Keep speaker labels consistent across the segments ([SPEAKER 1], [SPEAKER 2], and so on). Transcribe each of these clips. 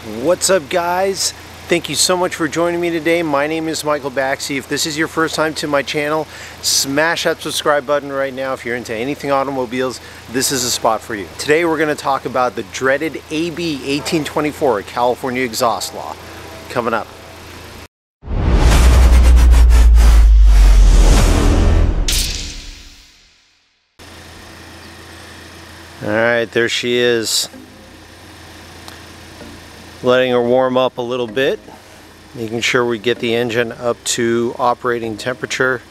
[SPEAKER 1] What's up, guys? Thank you so much for joining me today. My name is Michael Baxey. If this is your first time to my channel, smash that subscribe button right now. If you're into anything automobiles, this is a spot for you. Today we're going to talk about the dreaded AB1824 California Exhaust Law. Coming up. Alright, there she is. Letting her warm up a little bit, making sure we get the engine up to operating temperature.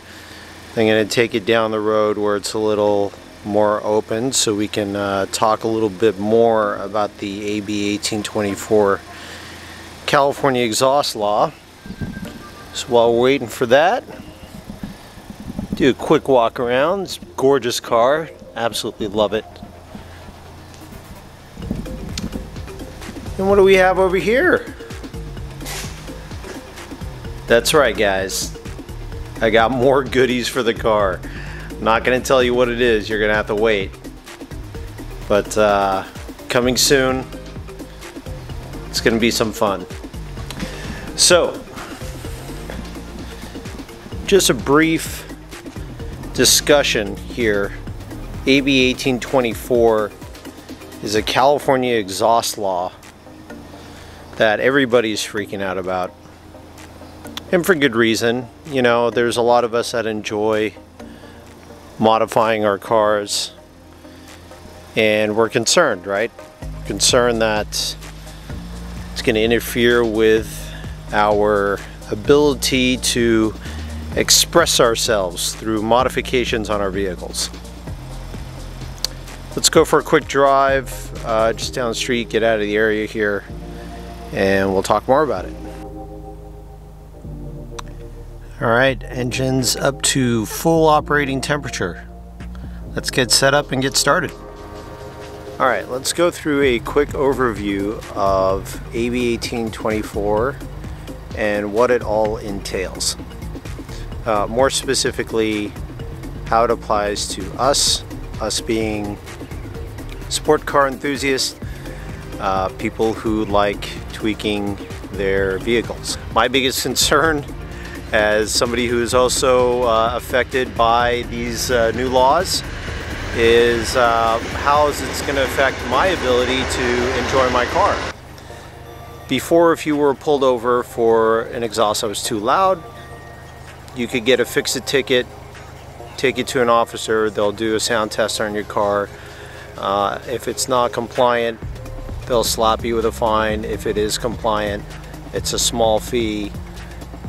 [SPEAKER 1] I'm going to take it down the road where it's a little more open so we can talk a little bit more about the AB1824 California Exhaust Law. So while we're waiting for that, do a quick walk around. It's a gorgeous car, absolutely love it. And what do we have over here? That's right, guys. I got more goodies for the car. I'm not going to tell you what it is. You're going to have to wait. But coming soon. It's going to be some fun. So, just a brief discussion here. AB1824 is a California exhaust law that everybody's freaking out about, and for good reason. You know, there's a lot of us that enjoy modifying our cars, and we're concerned, right? Concerned that it's going to interfere with our ability to express ourselves through modifications on our vehicles. Let's go for a quick drive just down the street, get out of the area here, and we'll talk more about it. Alright, engine's up to full operating temperature. Let's get set up and get started. Alright, let's go through a quick overview of AB1824 and what it all entails. More specifically, how it applies to us being sport car enthusiasts, people who like tweaking their vehicles. My biggest concern, as somebody who is also affected by these new laws, is how is it going to affect my ability to enjoy my car. Before, if you were pulled over for an exhaust that was too loud, you could get a fix-it ticket, take it to an officer, they'll do a sound test on your car. If it's not compliant, they'll slap you with a fine. If it is compliant, it's a small fee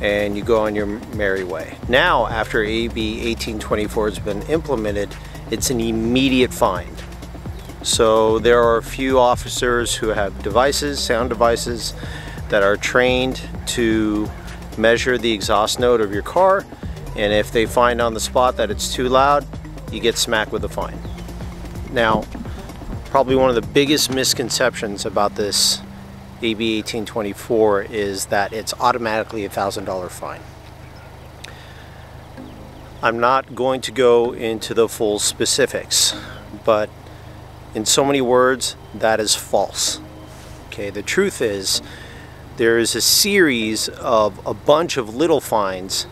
[SPEAKER 1] and you go on your merry way. Now, after AB 1824 has been implemented, it's an immediate fine. So there are a few officers who have devices, sound devices, that are trained to measure the exhaust note of your car, and if they find on the spot that it's too loud, you get smacked with a fine. Now, probably one of the biggest misconceptions about this AB 1824 is that it's automatically a $1,000 fine. I'm not going to go into the full specifics, but in so many words, that is false. Okay, the truth is, there is a series of a bunch of little fines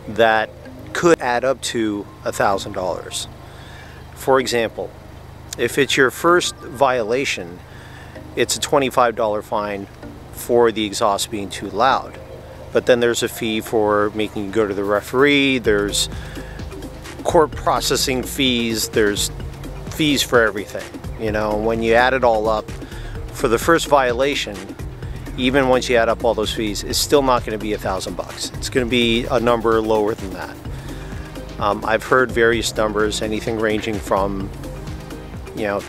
[SPEAKER 1] that could add up to $1,000. For example, if it's your first violation, it's a $25 fine for the exhaust being too loud. But then there's a fee for making you go to the referee, there's court processing fees, there's fees for everything. You know, when you add it all up, for the first violation, even once you add up all those fees, it's still not going to be $1,000. It's going to be a number lower than that. I've heard various numbers, anything ranging from, you know,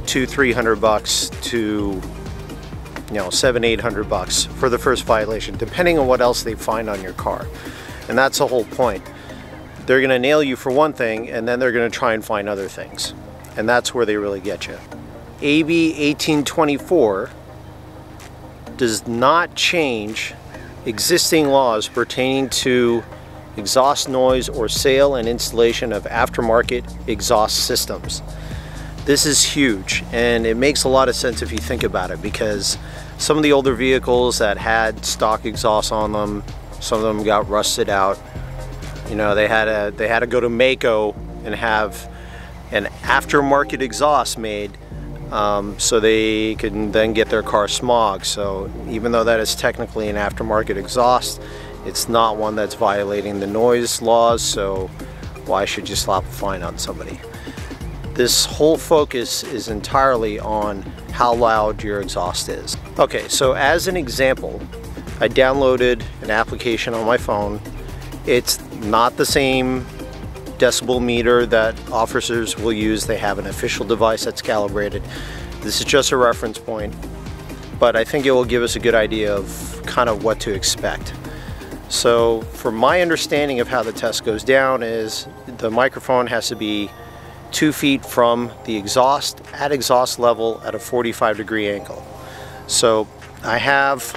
[SPEAKER 1] $200-300 to, you know, $700-800 for the first violation, depending on what else they find on your car. And that's the whole point. They're going to nail you for one thing, and then they're going to try and find other things, and that's where they really get you. AB 1824 does not change existing laws pertaining to exhaust noise or sale and installation of aftermarket exhaust systems. This is huge, and it makes a lot of sense if you think about it, because Some of the older vehicles that had stock exhaust on them, some of them got rusted out. You know, they had to go to Mako and have an aftermarket exhaust made so they can then get their car smog. So even though that is technically an aftermarket exhaust, it's not one that's violating the noise laws, so why should you slap a fine on somebody? This whole focus is entirely on how loud your exhaust is. Okay, so as an example, I downloaded an application on my phone. It's not the same decibel meter that officers will use. They have an official device that's calibrated. This is just a reference point, but I think it will give us a good idea of kind of what to expect. So from my understanding of how the test goes down is the microphone has to be 2 feet from the exhaust at exhaust level at a 45-degree angle. So I have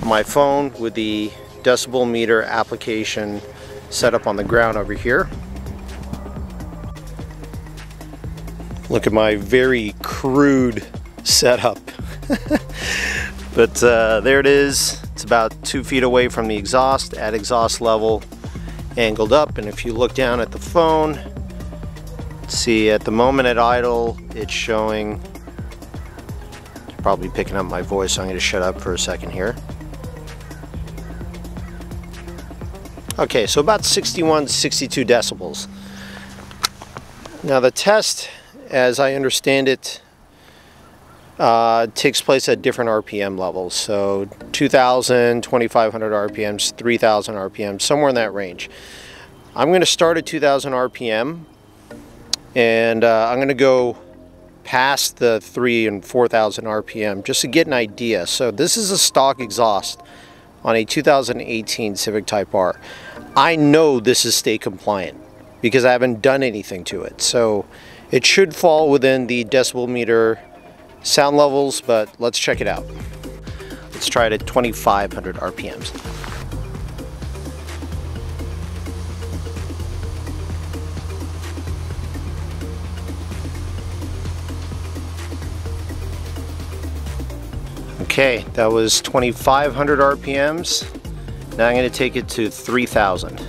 [SPEAKER 1] my phone with the decibel meter application set up on the ground over here. Look at my very crude setup. But there it is. It's about 2 feet away from the exhaust at exhaust level, angled up. And if you look down at the phone, see at the moment at idle, it's showing, it's probably picking up my voice, so I'm going to shut up for a second here. Okay, so about 61 to 62 decibels. Now the test, as I understand it, takes place at different RPM levels. So 2,000, 2,500 RPMs, 3,000 RPM, somewhere in that range. I'm going to start at 2,000 RPM, and I'm going to go past the 3,000 and 4,000 RPM just to get an idea. So this is a stock exhaust on a 2018 Civic Type R. I know this is state compliant because I haven't done anything to it. So it should fall within the decibel meter sound levels, but let's check it out. Let's try it at 2,500 RPMs. Okay, that was 2,500 RPMs. Now I'm going to take it to 3,000.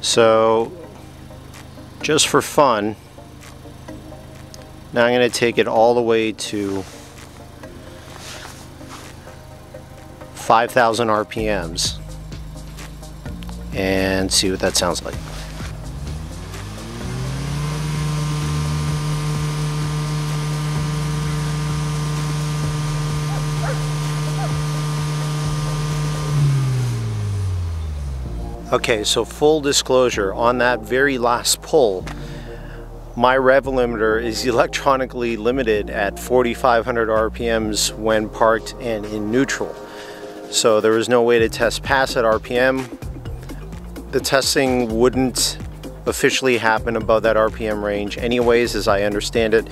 [SPEAKER 1] So, just for fun, now I'm going to take it all the way to 5,000 RPMs and see what that sounds like. Okay, so full disclosure, on that very last pull, my rev limiter is electronically limited at 4,500 RPMs when parked and in neutral. So there was no way to test past that RPM. The testing wouldn't officially happen above that RPM range anyways, as I understand it.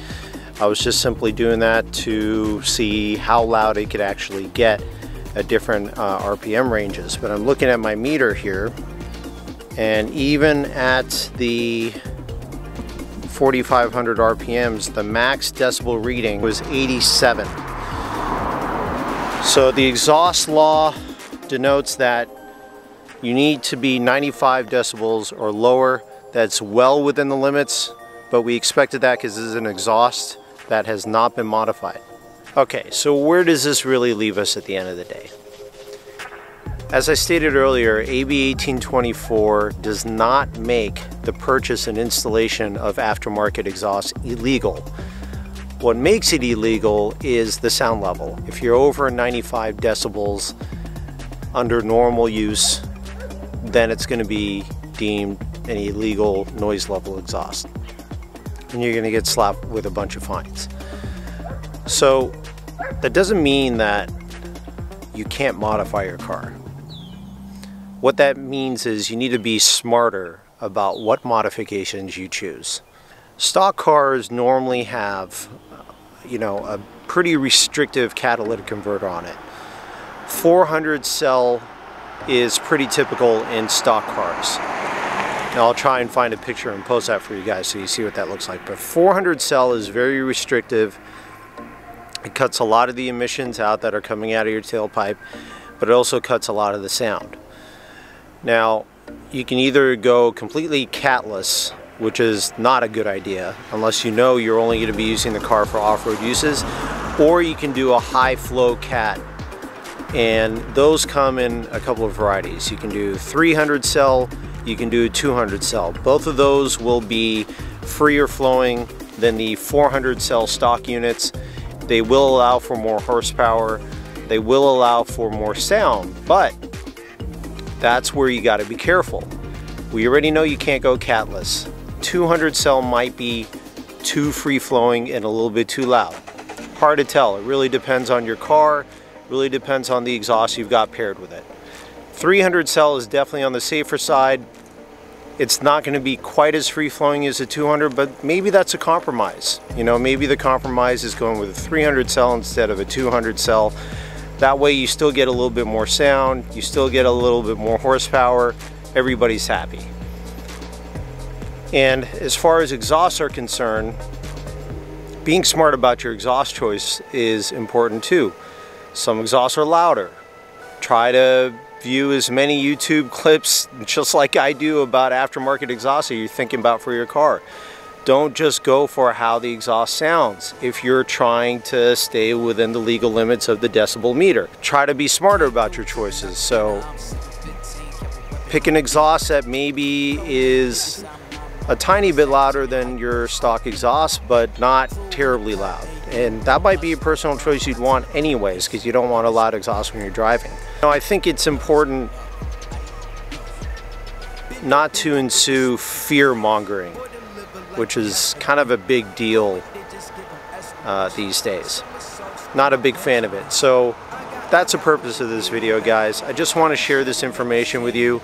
[SPEAKER 1] I was just simply doing that to see how loud it could actually get at different RPM ranges. But I'm looking at my meter here, and even at the 4,500 RPMs, the max decibel reading was 87. So the exhaust law denotes that you need to be 95 decibels or lower. That's well within the limits, but we expected that because this is an exhaust that has not been modified. Okay, so where does this really leave us at the end of the day? As I stated earlier, AB1824 does not make the purchase and installation of aftermarket exhaust illegal. What makes it illegal is the sound level. If you're over 95 decibels under normal use, then it's going to be deemed an illegal noise level exhaust, and you're going to get slapped with a bunch of fines. So that doesn't mean that you can't modify your car. What that means is you need to be smarter about what modifications you choose. Stock cars normally have, a pretty restrictive catalytic converter on it. 400 cell is pretty typical in stock cars. Now I'll try and find a picture and post that for you guys so you see what that looks like. But 400 cell is very restrictive. It cuts a lot of the emissions out that are coming out of your tailpipe, but it also cuts a lot of the sound. Now, you can either go completely catless, which is not a good idea unless you know you're only going to be using the car for off-road uses, or you can do a high flow cat, and those come in a couple of varieties. You can do 300 cell, you can do 200 cell. Both of those will be freer flowing than the 400 cell stock units. They will allow for more horsepower, they will allow for more sound, but that's where you got to be careful. We already know you can't go catless. 200 cell might be too free flowing and a little bit too loud. Hard to tell. It really depends on your car, really depends on the exhaust you've got paired with it. 300 cell is definitely on the safer side. It's not going to be quite as free flowing as a 200, but maybe that's a compromise. You know, maybe the compromise is going with a 300 cell instead of a 200 cell. That way you still get a little bit more sound, you still get a little bit more horsepower, everybody's happy. And as far as exhausts are concerned, being smart about your exhaust choice is important too. Some exhausts are louder. Try to view as many YouTube clips, just like I do, about aftermarket exhausts that you're thinking about for your car. Don't just go for how the exhaust sounds if you're trying to stay within the legal limits of the decibel meter. Try to be smarter about your choices. So pick an exhaust that maybe is a tiny bit louder than your stock exhaust, but not terribly loud. And that might be a personal choice you'd want anyways, because you don't want a loud exhaust when you're driving. Now, I think it's important not to ensue fear-mongering, which is kind of a big deal these days. Not a big fan of it. So that's the purpose of this video, guys. I just want to share this information with you.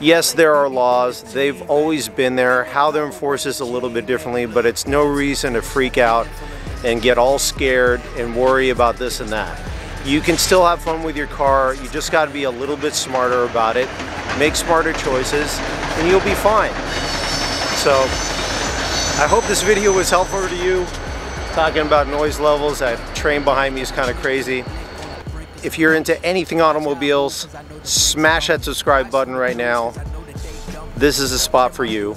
[SPEAKER 1] Yes, there are laws. They've always been there. How they're enforced is a little bit differently, but it's no reason to freak out and get all scared and worry about this and that. You can still have fun with your car. You just got to be a little bit smarter about it. Make smarter choices and you'll be fine. So I hope this video was helpful to you. Talking about noise levels. That train behind me is kind of crazy. If you're into anything automobiles, smash that subscribe button right now. This is a spot for you.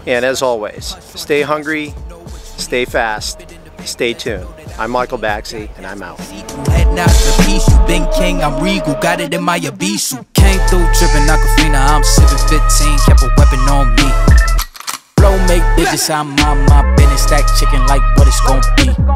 [SPEAKER 1] And as always, stay hungry, stay fast, stay tuned. I'm Michael Baxi, and I'm out.
[SPEAKER 2] You been king, I'm regal, got it in my abyssal. Came through tripping Aquafina, I'm 715, kept a weapon on me. Blow make digits, I'm on my business, stack chicken like what it's gon' be.